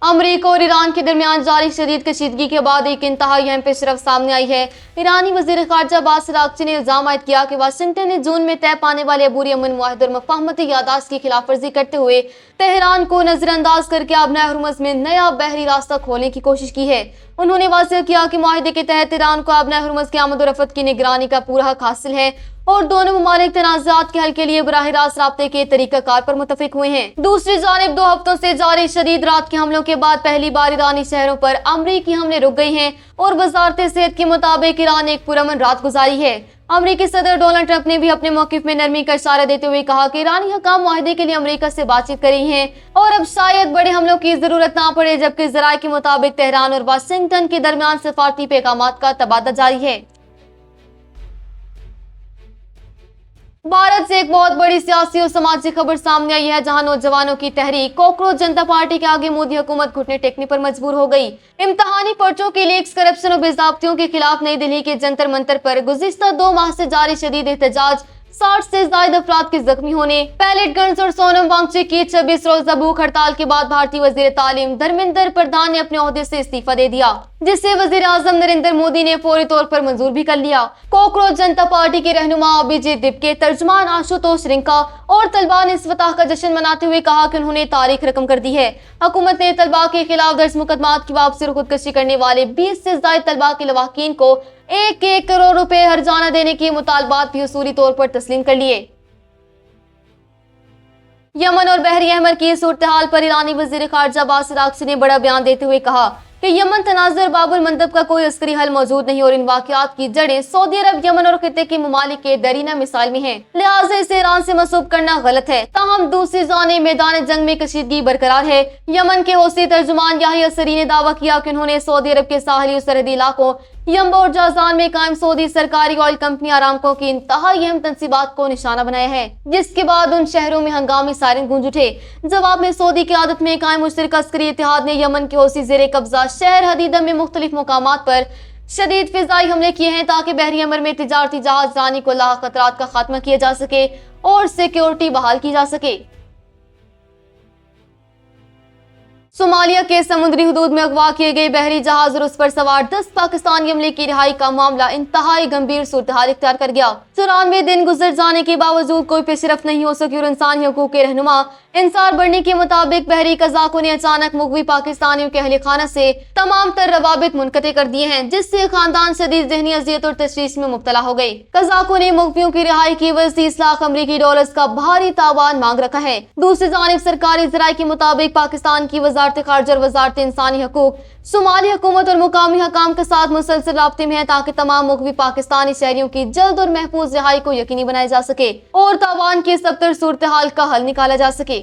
امریکہ اور ایران کے درمیان جاری شدید کشیدگی کے بعد ایک انتہائی اہم پیشرفت سامنے آئی ہے۔ ایرانی وزیر خارجہ عباس اراغچی نے الزام عائد کیا کہ واشنگٹن نے جون میں طے پانے والے عبوری امن معاہدے اور مفاہمتی یادداشت کی خلاف ورزی کرتے ہوئے تہران کو نظر انداز کر کے آبنائے ہرمز میں نیا بحری راستہ کھولنے کی کوشش کی ہے۔ انہوں نے واضح کیا کہ معاہدے کے تحت ایران کو آبنائے ہرمز کی آمد و رفت کی نگرانی کا پورا حق حاصل ہے اور دونوں ممالک تنازعات کے حل کے لیے براہ راست رابطے کے طریقہ کار پر متفق ہوئے ہیں۔ دوسری جانب 2 ہفتوں سے جاری شدید رات کے حملوں کے بعد پہلی بار ایرانی شہروں پر امریکی حملے رک گئے ہیں اور وزارت صحت کے مطابق ایران نے ایک پرامن رات گزاری ہے۔ امریکی صدر ڈونلڈ ٹرمپ نے بھی اپنے موقف میں نرمی کا اشارہ دیتے ہوئے کہا کہ ایرانی حکام معاہدے کے لیے امریکہ سے بات چیت کر رہی ہیں اور اب شاید بڑے حملوں کی ضرورت نہ پڑے، جبکہ ذرائع کے مطابق تہران اور واشنگٹن کے درمیان سفارتی پیغامات کا تبادلہ جاری ہے۔ بھارت سے ایک بہت بڑی سیاسی اور سماجی خبر سامنے آئی ہے، جہاں نوجوانوں کی تحریک کوکروچ جنتا پارٹی کے آگے مودی حکومت گھٹنے ٹیکنے پر مجبور ہو گئی۔ امتحانی پرچوں کی لیکس، کرپشن اور بے ضابطگیوں کے خلاف نئی دہلی کے جنتر منتر پر گزشتہ 2 ماہ سے جاری شدید احتجاج، 60 سے زائد افراد کے زخمی ہونے، پیلیٹ گنز اور سونم وانگچک کی 26 روزہ بھوک ہڑتال کے بعد بھارتی وزیر تعلیم دھرمیندر پردھان نے اپنے عہدے سے استعفیٰ دے دیا، جسے وزیر اعظم نریندر مودی نے فوری طور پر منظور بھی کر لیا۔ کوکروچ جنتا پارٹی کے رہنما ابھیجیت دیپکے، ترجمان آشوتوش رنکا اور طلباء نے اس فتح کا جشن مناتے ہوئے کہا کہ انہوں نے تاریخ رقم کر دی ہے۔ حکومت نے طلباء کے خلاف درج مقدمات کی واپسی اور خودکشی کرنے والے 20 سے زائد طلباء کے لواحقین کو 1 کروڑ روپے ہرجانہ دینے کے مطالبات بھی اصولی طور پر تسلیم کر لیے۔ یمن اور بحر احمر کی صورتحال پر ایرانی وزیر خارجہ عباس اراغچی نے بڑا بیان دیتے ہوئے کہا کہ یمن تنازع اور باب المندب کا کوئی عسکری حل موجود نہیں اور ان واقعات کی جڑیں سعودی عرب، یمن اور خطے کے ممالک کے دیرینہ مسائل میں ہیں، لہٰذا اسے ایران سے منسوب کرنا غلط ہے۔ تاہم دوسری جانب میدان جنگ میں کشیدگی برقرار ہے۔ یمن کے حوثی ترجمان یحییٰ السری نے دعویٰ کیا کہ انہوں نے سعودی عرب کے ساحلی اور سرحدی علاقوں ینبع اور جازان میں قائم سعودی سرکاری آئل کمپنی آرامکو کی انتہائی اہم تنصیبات کو نشانہ بنایا ہے، جس کے بعد ان شہروں میں ہنگامی سائرن گونج اٹھے۔ جواب میں سعودی قیادت میں قائم مشترکہ عسکری اتحاد نے یمن کے حوثی زیر قبضہ شہر حدیدہ میں مختلف مقامات پر شدید فضائی حملے کیے ہیں تاکہ بحری احمر میں تجارتی جہاز رانی کو لاحق خطرات کا خاتمہ کیا جا سکے اور سیکیورٹی بحال کی جا سکے۔ صومالیہ کے سمندری حدود میں اغوا کیے گئے بحری جہاز اور اس پر سوار 10 پاکستانی عملے کی رہائی کا معاملہ انتہائی گمبھیر صورتحال اختیار کر گیا۔ 94 دن گزر جانے کے باوجود کوئی پیش رفت نہیں ہو سکی اور انسانی حقوق کے رہنما انصار برنی کے مطابق بحری قزاقوں نے اچانک مغوی پاکستانیوں کے اہل خانہ سے تمام تر روابط منقطع کر دیے ہیں، جس سے خاندان شدید ذہنی اذیت اور تشویش میں مبتلا ہو گئے۔ قزاقوں نے مغویوں کی رہائی کی عوض 30 لاکھ امریکی ڈالرز کا بھاری تاوان مانگ رکھا ہے۔ دوسری جانب سرکاری ذرائع کے مطابق پاکستان کی وزارت خارجہ اور وزارت انسانی حقوق صومالی حکومت اور مقامی حکام کے ساتھ مسلسل رابطے میں ہے تاکہ تمام مغوی پاکستانی شہریوں کی جلد اور محفوظ رہائی کو یقینی بنایا جا سکے اور تاوان کی سب تر صورتحال کا حل نکالا جا سکے۔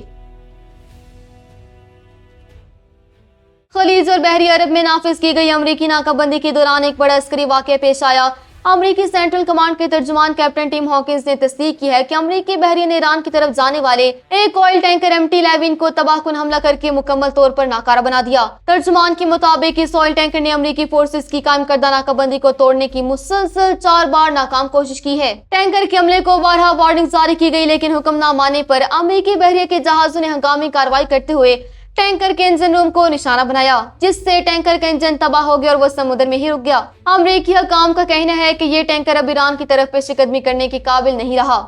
خلیج اور بحری عرب میں نافذ کی گئی امریکی ناکہ بندی کے دوران ایک بڑا عسکری واقعہ پیش آیا۔ امریکی سینٹرل کمانڈ کے ترجمان کیپٹن ٹیم ہاکنز نے تصدیق کی ہے کہ امریکی بحریہ نے ایران کی طرف جانے والے ایک آئل ٹینکر MT-11 کو تباہ کن حملہ کر کے مکمل طور پر ناکارہ بنا دیا۔ ترجمان کے مطابق اس آئل ٹینکر نے امریکی فورسز کی قائم کردہ ناکہ بندی کو توڑنے کی مسلسل 4 بار ناکام کوشش کی ہے۔ ٹینکر کے عملے کو بارہا وارننگ جاری کی گئی، لیکن حکم نہ ماننے پر امریکی بحریہ کے جہازوں نے ہنگامی کارروائی کرتے ہوئے ٹینکر کے انجن روم کو نشانہ بنایا، جس سے ٹینکر کا انجن تباہ ہو گیا اور وہ سمندر میں ہی رک گیا۔ امریکی حکام کا کہنا ہے کہ یہ ٹینکر اب ایران کی طرف پیش قدمی کرنے کے قابل نہیں رہا۔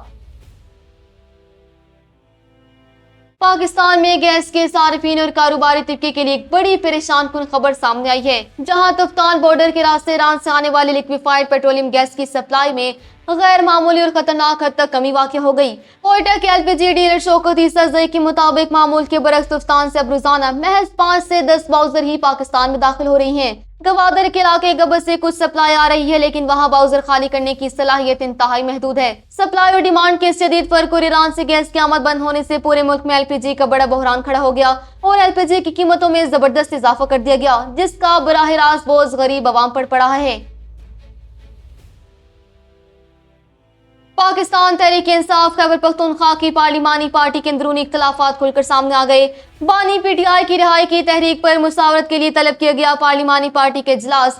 پاکستان میں گیس کے صارفین اور کاروباری طبقے کے لیے ایک بڑی پریشان کن خبر سامنے آئی ہے، جہاں تفتان بارڈر کے راستے ایران سے آنے والی لیکویفائڈ پیٹرولیم گیس کی سپلائی میں غیر معمولی اور خطرناک حد تک کمی واقع ہو گئی۔ کوئٹہ کے LPG ڈیلر شوکت عیسیٰ زئی کے مطابق معمول کے برعکس تفتان سے اب روزانہ محض 5 سے 10 باؤزر ہی پاکستان میں داخل ہو رہی ہیں۔ گوادر کے علاقے گبر سے کچھ سپلائی آ رہی ہے، لیکن وہاں باؤزر خالی کرنے کی صلاحیت انتہائی محدود ہے۔ سپلائی اور ڈیمانڈ کے شدید فرق اور ایران سے گیس کی آمد بند ہونے سے پورے ملک میں LPG کا بڑا بحران کھڑا ہو گیا اور LPG کی قیمتوں میں زبردست اضافہ کر دیا گیا، جس کا براہ راست بوجھ غریب عوام پر پڑا ہے۔ پاکستان تحریک انصاف خیبر پختونخوا کی پارلیمانی پارٹی کے اندرونی اختلافات کھل کر سامنے آ گئے۔ بانی PTI کی رہائی کی تحریک پر مشاورت کے لیے طلب کیا گیا پارلیمانی پارٹی کے اجلاس